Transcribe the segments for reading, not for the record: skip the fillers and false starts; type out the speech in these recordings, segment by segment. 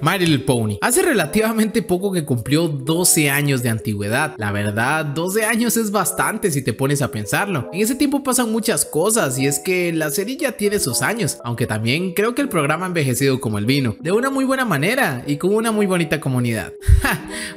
My Little Pony. Hace relativamente poco que cumplió 12 años de antigüedad. La verdad, 12 años es bastante si te pones a pensarlo. En ese tiempo pasan muchas cosas y es que la serie ya tiene sus años, aunque también creo que el programa ha envejecido como el vino, de una muy buena manera y con una muy bonita comunidad.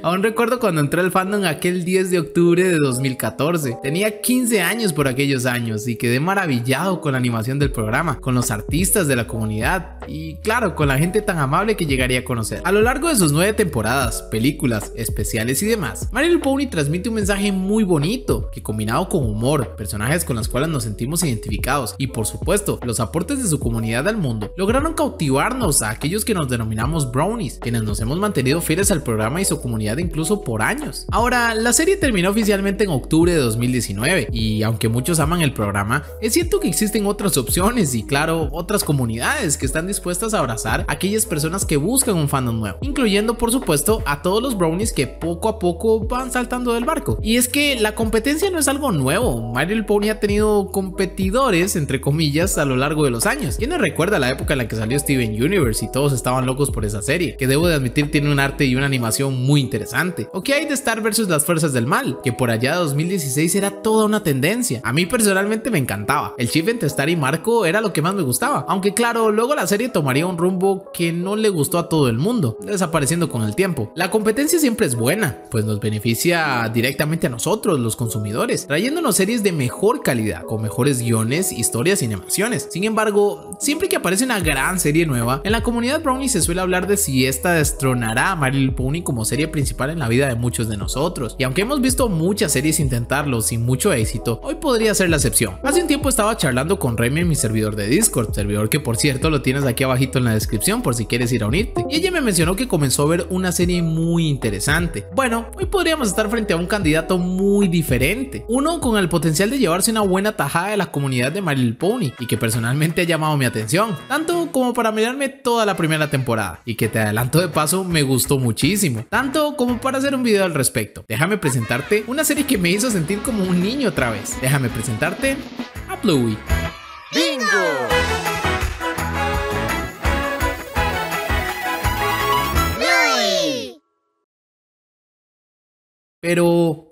Aún recuerdo cuando entré al fandom aquel 10 de octubre de 2014. Tenía 15 años por aquellos años y quedé maravillado con la animación del programa, con los artistas de la comunidad y claro, con la gente tan amable que llegaría a conocer. A lo largo de sus 9 temporadas, películas, especiales y demás, My Little Pony transmite un mensaje muy bonito que, combinado con humor, personajes con los cuales nos sentimos identificados y por supuesto los aportes de su comunidad al mundo, lograron cautivarnos a aquellos que nos denominamos brownies, quienes nos hemos mantenido fieles al programa y su comunidad incluso por años. Ahora, la serie terminó oficialmente en octubre de 2019 y aunque muchos aman el programa, es cierto que existen otras opciones y claro, otras comunidades que están dispuestas a abrazar a aquellas personas que buscan un fandom nuevo, incluyendo por supuesto a todos los brownies que poco a poco van saltando del barco. Y es que la competencia no es algo nuevo. My Little Pony ha tenido competidores entre comillas a lo largo de los años. ¿Quién no recuerda la época en la que salió Steven Universe y todos estaban locos por esa serie, que debo de admitir tiene un arte y una animación muy interesante? ¿O qué hay de Star vs las fuerzas del mal, que por allá de 2016 era toda una tendencia? A mí personalmente me encantaba. El chip entre Star y Marco era lo que más me gustaba, aunque claro, luego la serie tomaría un rumbo que no le gustó a todo el mundo, desapareciendo con el tiempo. La competencia siempre es buena, pues nos beneficia directamente a nosotros, los consumidores, trayéndonos series de mejor calidad, con mejores guiones, historias y animaciones. Sin embargo, siempre que aparece una gran serie nueva, en la comunidad brownie se suele hablar de si esta destronará a My Little Pony como serie principal en la vida de muchos de nosotros. Y aunque hemos visto muchas series intentarlo sin mucho éxito, hoy podría ser la excepción. Hace un tiempo estaba charlando con Remy en mi servidor de Discord, servidor que por cierto lo tienes aquí abajito en la descripción por si quieres ir a unirte, y ella me mencionó que comenzó a ver una serie muy interesante. Bueno, hoy podríamos estar frente a un candidato muy diferente, uno con el potencial de llevarse una buena tajada de la comunidad de My Little Pony y que personalmente ha llamado mi atención, tanto como para mirarme toda la primera temporada, y que te adelanto de paso me gustó muchísimo, tanto como para hacer un video al respecto. Déjame presentarte una serie que me hizo sentir como un niño otra vez. Déjame presentarte a Bluey. ¡Bingo! Pero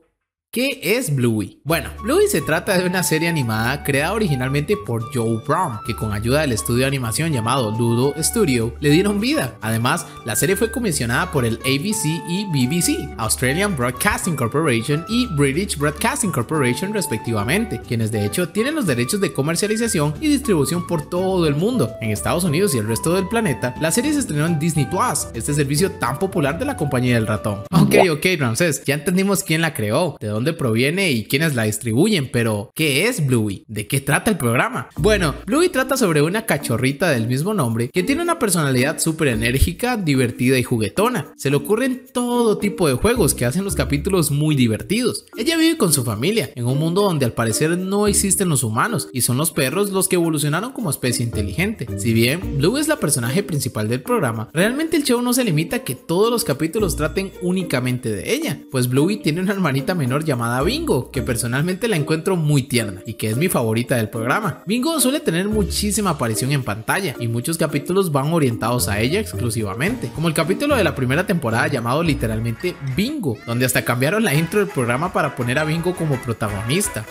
¿qué es Bluey? Bueno, Bluey se trata de una serie animada creada originalmente por Joe Brown, que con ayuda del estudio de animación llamado Ludo Studio le dieron vida. Además, la serie fue comisionada por el ABC y BBC, Australian Broadcasting Corporation y British Broadcasting Corporation respectivamente, quienes de hecho tienen los derechos de comercialización y distribución por todo el mundo. En Estados Unidos y el resto del planeta, la serie se estrenó en Disney Plus, este servicio tan popular de la compañía del ratón. Ok, Ramsés, ya entendimos quién la creó, de dónde proviene y quiénes la distribuyen, pero ¿qué es Bluey? ¿De qué trata el programa? Bueno, Bluey trata sobre una cachorrita del mismo nombre que tiene una personalidad súper enérgica, divertida y juguetona. Se le ocurren todo tipo de juegos que hacen los capítulos muy divertidos. Ella vive con su familia en un mundo donde al parecer no existen los humanos y son los perros los que evolucionaron como especie inteligente. Si bien Bluey es la personaje principal del programa, realmente el show no se limita a que todos los capítulos traten únicamente de ella, pues Bluey tiene una hermanita menor llamada Bingo, que personalmente la encuentro muy tierna y que es mi favorita del programa. Bingo suele tener muchísima aparición en pantalla y muchos capítulos van orientados a ella exclusivamente, como el capítulo de la primera temporada llamado literalmente Bingo, donde hasta cambiaron la intro del programa para poner a Bingo como protagonista.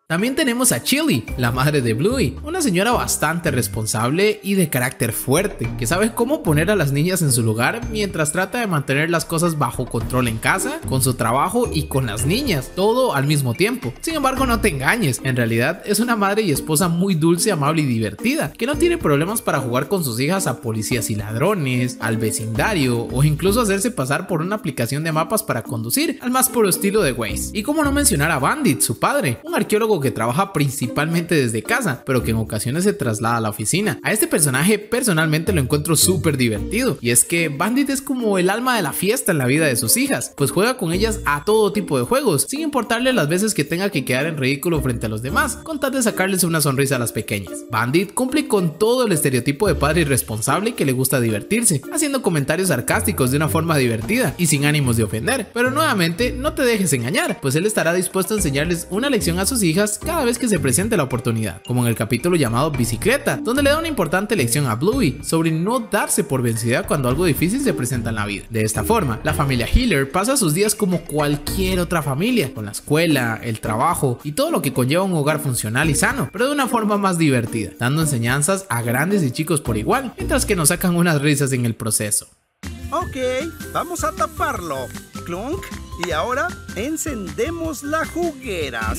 También tenemos a Chili, la madre de Bluey, una señora bastante responsable y de carácter fuerte, que sabe cómo poner a las niñas en su lugar mientras trata de mantener las cosas bajo control en casa, con su trabajo y con las niñas, todo al mismo tiempo. Sin embargo, no te engañes, en realidad es una madre y esposa muy dulce, amable y divertida, que no tiene problemas para jugar con sus hijas a policías y ladrones, al vecindario o incluso hacerse pasar por una aplicación de mapas para conducir, al más puro estilo de Waze. Y cómo no mencionar a Bandit, su padre, un arqueólogo que trabaja principalmente desde casa, pero que en ocasiones se traslada a la oficina. A este personaje personalmente lo encuentro súper divertido, y es que Bandit es como el alma de la fiesta en la vida de sus hijas, pues juega con ellas a todo tipo de juegos, sin importarle las veces que tenga que quedar en ridículo frente a los demás, con tal de sacarles una sonrisa a las pequeñas. Bandit cumple con todo el estereotipo de padre irresponsable que le gusta divertirse, haciendo comentarios sarcásticos de una forma divertida y sin ánimos de ofender, pero nuevamente no te dejes engañar, pues él estará dispuesto a enseñarles una lección a sus hijas hijas cada vez que se presente la oportunidad, como en el capítulo llamado Bicicleta, donde le da una importante lección a Bluey sobre no darse por vencida cuando algo difícil se presenta en la vida. De esta forma, la familia Heeler pasa sus días como cualquier otra familia, con la escuela, el trabajo y todo lo que conlleva un hogar funcional y sano, pero de una forma más divertida, dando enseñanzas a grandes y chicos por igual, mientras que nos sacan unas risas en el proceso. Ok, vamos a taparlo. Clunk. Y ahora encendemos la juguera.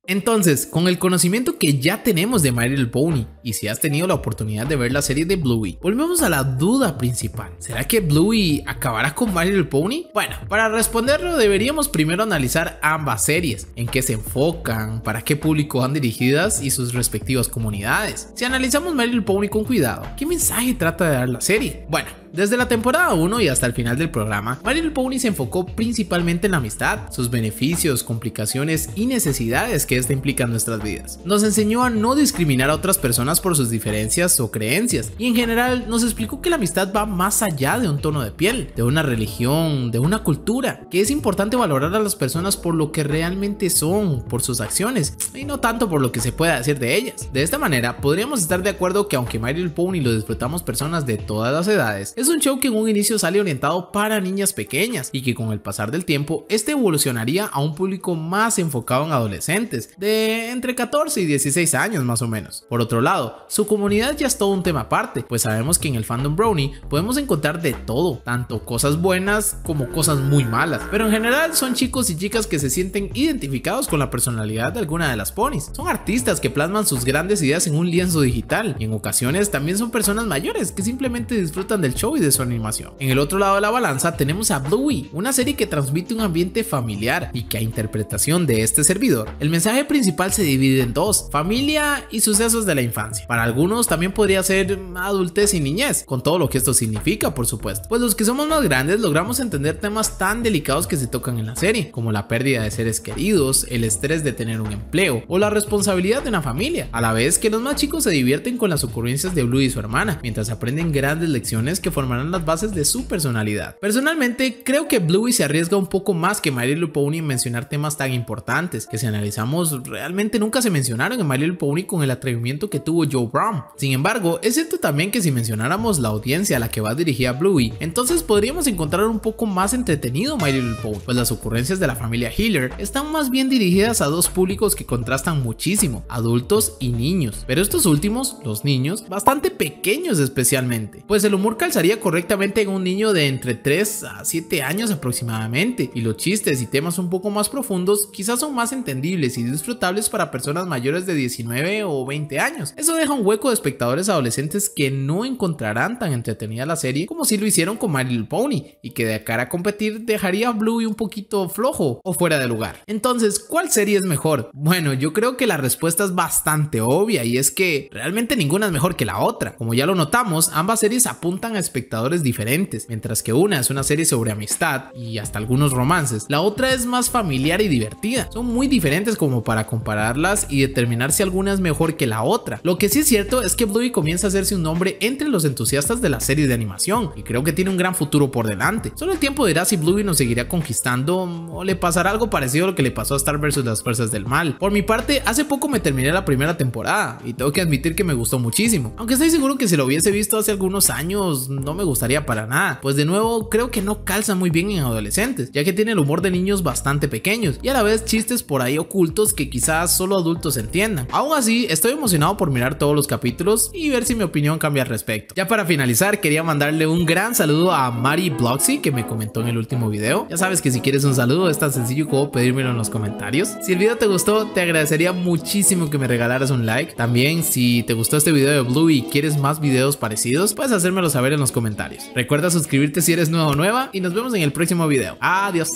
Entonces, con el conocimiento que ya tenemos de My Little Pony, y si has tenido la oportunidad de ver la serie de Bluey, volvemos a la duda principal. ¿Será que Bluey acabará con My Little Pony? Bueno, para responderlo deberíamos primero analizar ambas series, en qué se enfocan, para qué público van dirigidas y sus respectivas comunidades. Si analizamos My Little Pony con cuidado, ¿qué mensaje trata de dar la serie? Bueno, desde la temporada 1 y hasta el final del programa, My Little Pony se enfocó principalmente en la amistad, sus beneficios, complicaciones y necesidades que esta implica en nuestras vidas. Nos enseñó a no discriminar a otras personas por sus diferencias o creencias, y en general nos explicó que la amistad va más allá de un tono de piel, de una religión, de una cultura, que es importante valorar a las personas por lo que realmente son, por sus acciones, y no tanto por lo que se pueda decir de ellas. De esta manera, podríamos estar de acuerdo que aunque My Little Pony lo disfrutamos personas de todas las edades, es un show que en un inicio sale orientado para niñas pequeñas y que con el pasar del tiempo este evolucionaría a un público más enfocado en adolescentes de entre 14 y 16 años más o menos. Por otro lado, su comunidad ya es todo un tema aparte, pues sabemos que en el fandom Brony podemos encontrar de todo, tanto cosas buenas como cosas muy malas, pero en general son chicos y chicas que se sienten identificados con la personalidad de alguna de las ponis. Son artistas que plasman sus grandes ideas en un lienzo digital, y en ocasiones también son personas mayores que simplemente disfrutan del show y de su animación. En el otro lado de la balanza tenemos a Bluey, una serie que transmite un ambiente familiar y que a interpretación de este servidor, el mensaje principal se divide en dos: familia y sucesos de la infancia. Para algunos también podría ser adultez y niñez, con todo lo que esto significa, por supuesto, pues los que somos más grandes logramos entender temas tan delicados que se tocan en la serie, como la pérdida de seres queridos, el estrés de tener un empleo o la responsabilidad de una familia, a la vez que los más chicos se divierten con las ocurrencias de Bluey y su hermana, mientras aprenden grandes lecciones que formarán las bases de su personalidad. Personalmente, creo que Bluey se arriesga un poco más que My Little Pony en mencionar temas tan importantes, que si analizamos realmente nunca se mencionaron en My Little Pony con el atrevimiento que tuvo Joe Brown. Sin embargo, es cierto también que si mencionáramos la audiencia a la que va dirigida Bluey, entonces podríamos encontrar un poco más entretenido My Little Pony, pues las ocurrencias de la familia Heeler están más bien dirigidas a dos públicos que contrastan muchísimo, adultos y niños, pero estos últimos, los niños, bastante pequeños especialmente, pues el humor calzaría correctamente en un niño de entre 3 a 7 años aproximadamente, y los chistes y temas un poco más profundos quizás son más entendibles y disfrutables para personas mayores de 19 o 20 años. Eso deja un hueco de espectadores adolescentes que no encontrarán tan entretenida la serie como si lo hicieron con My Little Pony, y que de cara a competir dejaría a Bluey un poquito flojo o fuera de lugar. Entonces, ¿cuál serie es mejor? Bueno, yo creo que la respuesta es bastante obvia, y es que realmente ninguna es mejor que la otra. Como ya lo notamos, ambas series apuntan a espectadores diferentes, mientras que una es una serie sobre amistad y hasta algunos romances, la otra es más familiar y divertida. Son muy diferentes como para compararlas y determinar si alguna es mejor que la otra. Lo que sí es cierto es que Bluey comienza a hacerse un nombre entre los entusiastas de las series de animación, y creo que tiene un gran futuro por delante. Solo el tiempo dirá si Bluey nos seguirá conquistando o le pasará algo parecido a lo que le pasó a Star vs las fuerzas del mal. Por mi parte, hace poco me terminé la primera temporada y tengo que admitir que me gustó muchísimo, aunque estoy seguro que si lo hubiese visto hace algunos años no me gustaría para nada, pues de nuevo creo que no calza muy bien en adolescentes, ya que tiene el humor de niños bastante pequeños y a la vez chistes por ahí ocultos que quizás solo adultos entiendan. Aún así, estoy emocionado por mirar todos los capítulos y ver si mi opinión cambia al respecto. Ya para finalizar, quería mandarle un gran saludo a Mari Bloxy, que me comentó en el último video. Ya sabes que si quieres un saludo es tan sencillo como pedírmelo en los comentarios. Si el video te gustó, te agradecería muchísimo que me regalaras un like. También, si te gustó este video de Bluey y quieres más videos parecidos, puedes hacérmelo saber en los comentarios. Recuerda suscribirte si eres nuevo o nueva y nos vemos en el próximo video. Adiós.